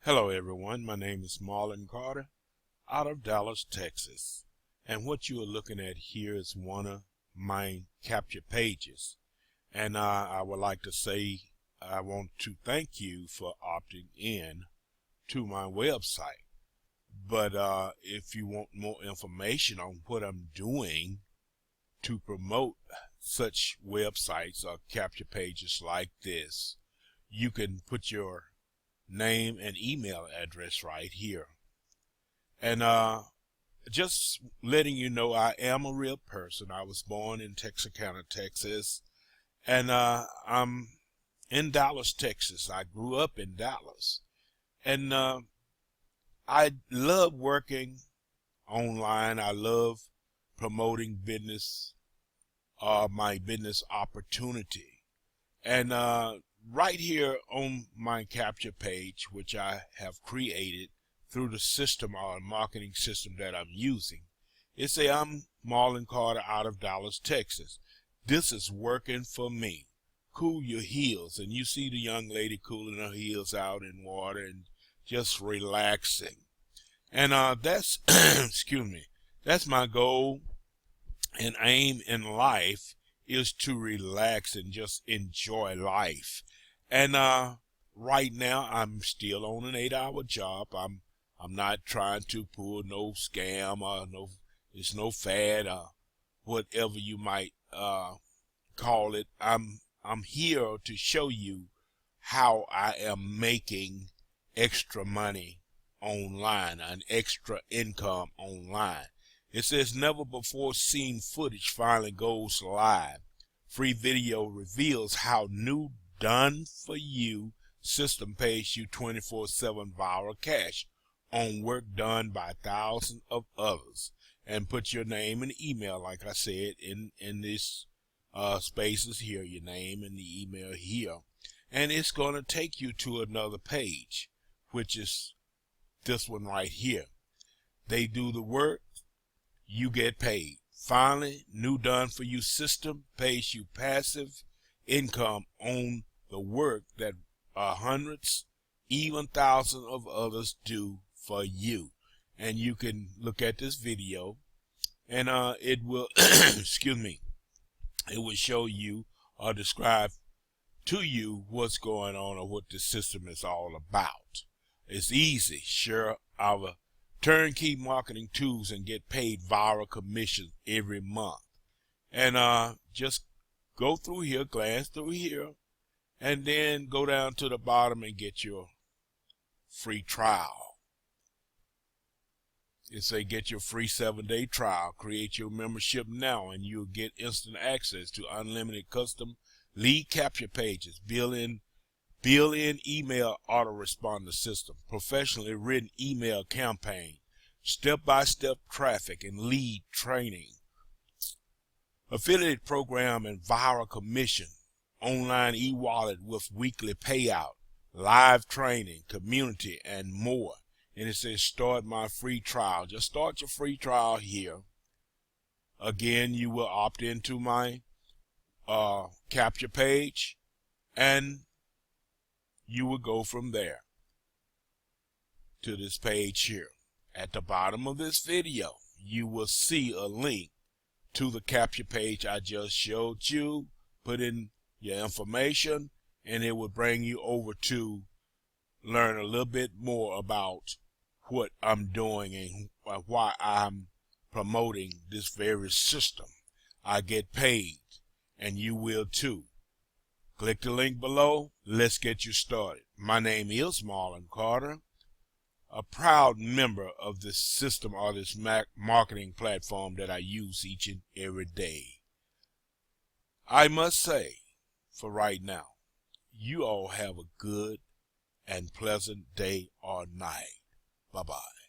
Hello everyone, my name is Marlin out of Dallas, Texas. And what you are looking at here is one of my capture pages. And I would like to say I want to thank you for opting in to my website. But if you want more information on what I'm doing to promote such websites or capture pages like this, you can put your name and email address right here. And just letting you know, I am a real person. I was born in Texarkana, Texas, and I'm in Dallas, Texas. I grew up in Dallas, and I love working online. I love promoting business, my business opportunity. And right here on my capture page, which I have created through the system or marketing system that I'm using, it say I'm Marlin Carter out of Dallas, Texas. This is working for me. Cool your heels. And you see the young lady cooling her heels out in water and just relaxing. And that's excuse me, that's my goal and aim in life, is to relax and just enjoy life. And right now I'm still on an 8-hour job. I'm not trying to pull no scam or it's no fad or whatever you might call it. I'm here to show you how I am making extra money online, an extra income online. It says never before seen footage finally goes live. Free video reveals how new done for you system pays you 24/7 viral cash on work done by thousands of others. And put your name and email, like I said, in this spaces here, your name and the email here. And it's going to take you to another page, which is this one right here. They do the work, you get paid. Finally, new done for you system pays you passive income on the work that hundreds, even thousands of others do for you. And you can look at this video and it will excuse me, it will show you or describe to you what's going on or what the system is all about. It's easy. Share our turnkey marketing tools and get paid viral commissions every month. And just go through here, glance through here, and then go down to the bottom and get your free trial. It say get your free 7-day trial. Create your membership now and you'll get instant access to unlimited custom lead capture pages, built-in email autoresponder system, professionally written email campaign, step-by-step traffic and lead training, affiliate program and viral commission, online e-wallet with weekly payout, live training, community, and more. And it says start my free trial. Just start your free trial here. Again, you will opt into my capture page, and you will go from there to this page here. At the bottom of this video, you will see a link to the capture page I just showed you. Put in your information and it will bring you over to learn a little bit more about what I'm doing and why I'm promoting this very system. I get paid and you will too. Click the link below. Let's get you started. My name is Marlin Carter, a proud member of this system or this marketing platform that I use each and every day. I must say, for right now, you all have a good and pleasant day or night. Bye-bye.